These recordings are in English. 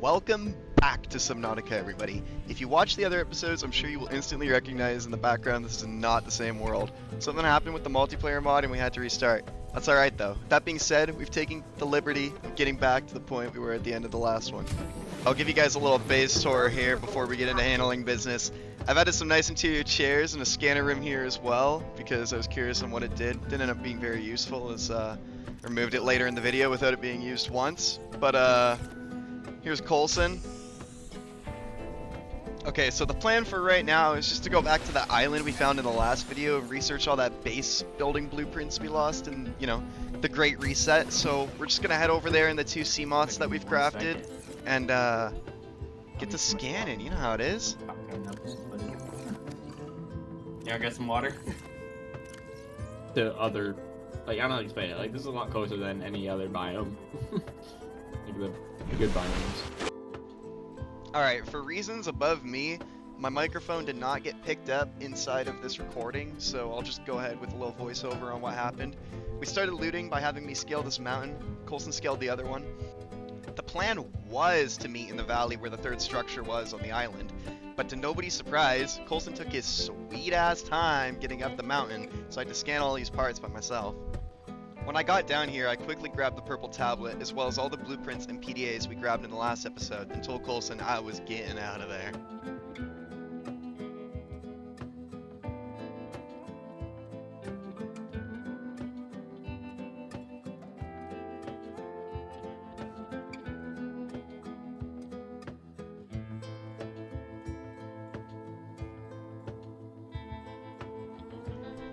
Welcome back to Subnautica, everybody. If you watch the other episodes, I'm sure you will instantly recognize in the background this is not the same world. Something happened with the multiplayer mod and we had to restart. That's alright though. That being said, we've taken the liberty of getting back to the point we were at the end of the last one. I'll give you guys a little base tour here before we get into handling business. I've added some nice interior chairs and a scanner room here as well, because I was curious on what it did. Didn't end up being very useful as I removed it later in the video without it being used once. But here's Coulson. Okay, so the plan for right now is just to go back to that island we found in the last video and research all that base building blueprints we lost in, you know, the Great Reset. So we're just gonna head over there in the two Seamoths that we've crafted and get to scanning. You know how it is. Yeah, I got some water. The other, like, I don't know how to explain it. Like, this is a lot closer than any other biome. Like the good biomes. Alright, for reasons above me, my microphone did not get picked up inside of this recording, so I'll just go ahead with a little voiceover on what happened. We started looting by having me scale this mountain. Coulson scaled the other one. The plan was to meet in the valley where the third structure was on the island, but to nobody's surprise, Coulson took his sweet-ass time getting up the mountain, so I had to scan all these parts by myself. When I got down here, I quickly grabbed the purple tablet, as well as all the blueprints and PDAs we grabbed in the last episode, and told Coulson I was getting out of there.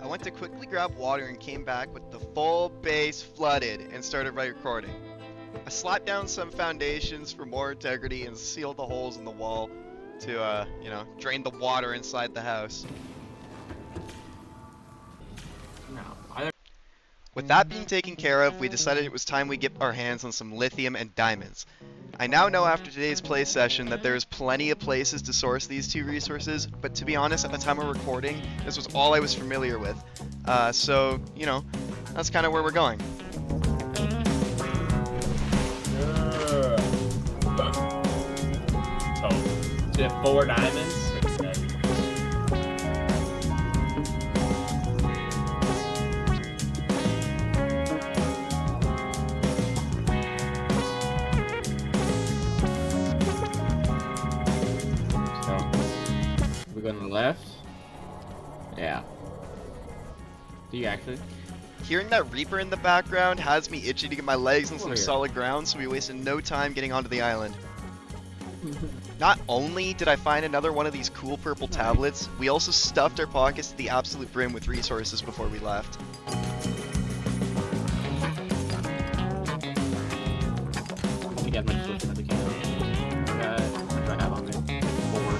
I went to quickly grab water and came back with the full base flooded and started recording. I slapped down some foundations for more integrity and sealed the holes in the wall to, you know, drain the water inside the house. With that being taken care of, we decided it was time we get our hands on some lithium and diamonds. I now know after today's play session that there is plenty of places to source these two resources, but to be honest, at the time of recording, this was all I was familiar with. So, you know, that's kind of where we're going. Oh, so you have 4 diamonds? We're going to the left? Yeah. Do you actually? Hearing that Reaper in the background has me itching to get my legs on some here. solid ground, so we wasted no time getting onto the island. Not only did I find another one of these cool purple tablets, we also stuffed our pockets to the absolute brim with resources before we left. Let me get my solution as I can. What do I have on there? 4.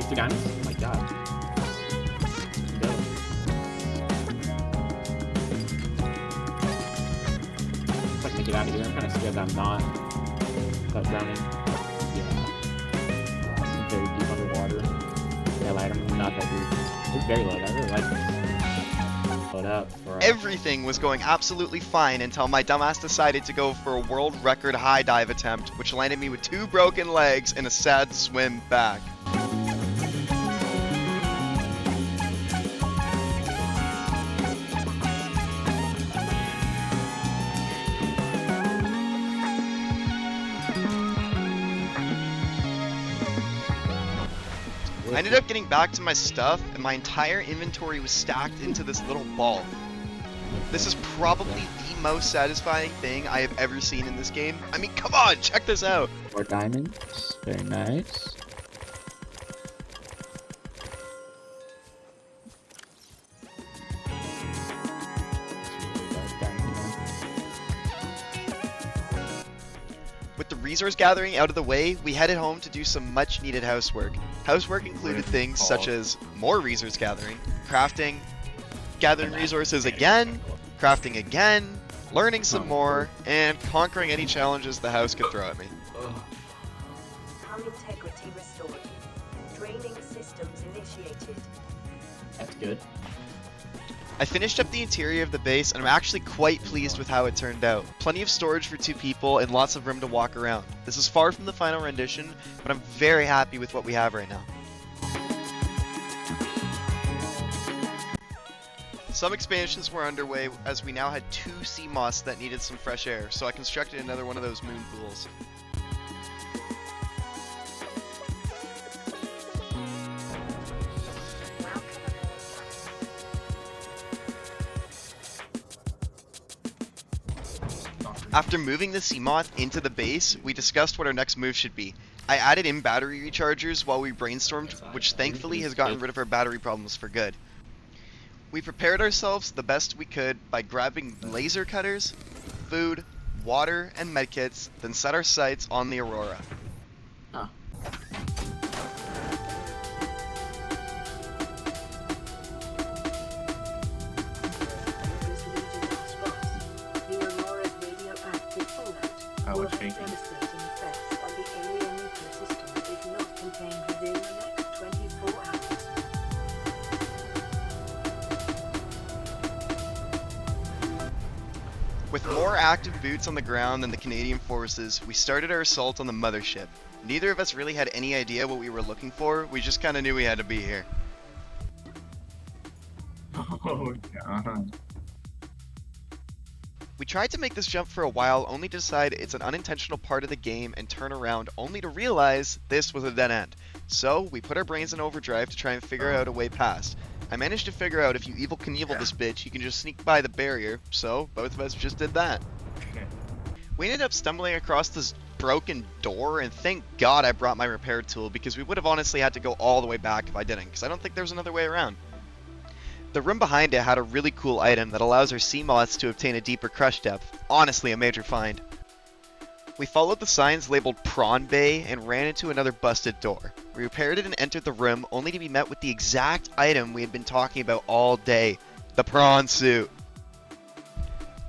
50 diamonds? Oh my god. Go. If I can get out of here, I'm kind of scared that I'm not drowning. Yeah. I'm very deep underwater. Yeah, like, I'm not that deep. It's very low. I really like this. Load up for Everything was going absolutely fine until my dumbass decided to go for a world record high dive attempt, which landed me with 2 broken legs and a sad swim back. I ended up getting back to my stuff, and my entire inventory was stacked into this little ball. This is probably the most satisfying thing I have ever seen in this game. I mean, come on, check this out! 4 diamonds. Very nice. With the resource gathering out of the way, we headed home to do some much needed housework. Housework included things such as more resource gathering, crafting, gathering resources again, crafting again, learning some more, and conquering any challenges the house could throw at me. Hull integrity restored. Draining systems initiated. That's good. I finished up the interior of the base and I'm actually quite pleased with how it turned out. Plenty of storage for 2 people and lots of room to walk around. This is far from the final rendition, but I'm very happy with what we have right now. Some expansions were underway as we now had 2 sea moss that needed some fresh air, so I constructed another one of those moon pools. After moving the Seamoth into the base, we discussed what our next move should be. I added in battery rechargers while we brainstormed, which thankfully has gotten rid of our battery problems for good. We prepared ourselves the best we could by grabbing laser cutters, food, water, and medkits, then set our sights on the Aurora. Huh. The Aurora's radioactive fallout I will was have thinking. devastating effects on the alien ecosystem if not contained within the next 24 hours. With more active boots on the ground than the Canadian forces, we started our assault on the mothership. Neither of us really had any idea what we were looking for, we just kinda knew we had to be here. Oh god. We tried to make this jump for a while, only to decide it's an unintentional part of the game and turn around, only to realize this was a dead end. So, we put our brains in overdrive to try and figure out a way past. I managed to figure out if you Evel Knievel this bitch, you can just sneak by the barrier, so both of us just did that. We ended up stumbling across this broken door, and thank God I brought my repair tool, because we would have honestly had to go all the way back if I didn't, because I don't think there was another way around. The room behind it had a really cool item that allows our sea moths to obtain a deeper crush depth. Honestly, a major find. We followed the signs labeled Prawn Bay and ran into another busted door. We repaired it and entered the room, only to be met with the exact item we had been talking about all day, the prawn suit.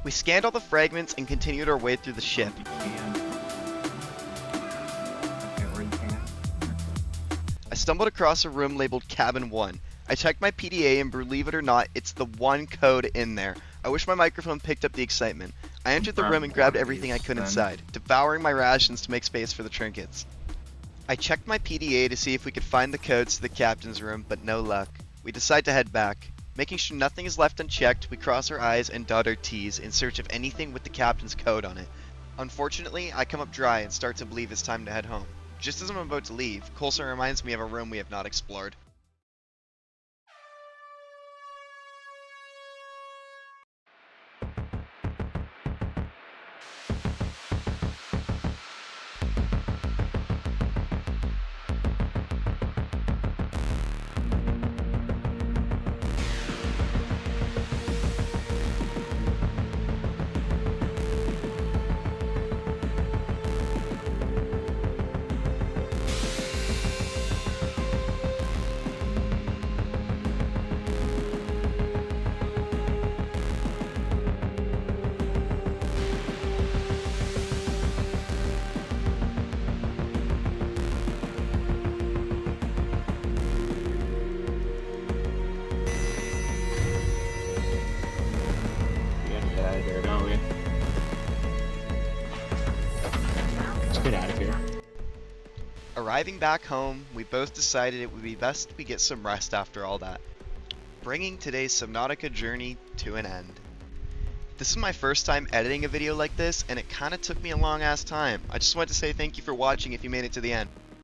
We scanned all the fragments and continued our way through the ship. You can. Okay, where you can. I stumbled across a room labeled Cabin 1. I checked my PDA and believe it or not, it's the one code in there. I wish my microphone picked up the excitement. I entered the room and grabbed everything I could inside, devouring my rations to make space for the trinkets. I checked my PDA to see if we could find the codes to the captain's room, but no luck. We decide to head back. Making sure nothing is left unchecked, we cross our I's and dot our T's in search of anything with the captain's code on it. Unfortunately, I come up dry and start to believe it's time to head home. Just as I'm about to leave, Coulson reminds me of a room we have not explored. We gotta get out of here, don't we? Let's get out of here. Arriving back home, we both decided it would be best we get some rest after all that, bringing today's Subnautica journey to an end. This is my first time editing a video like this, and it kinda took me a long ass time. I just wanted to say thank you for watching if you made it to the end.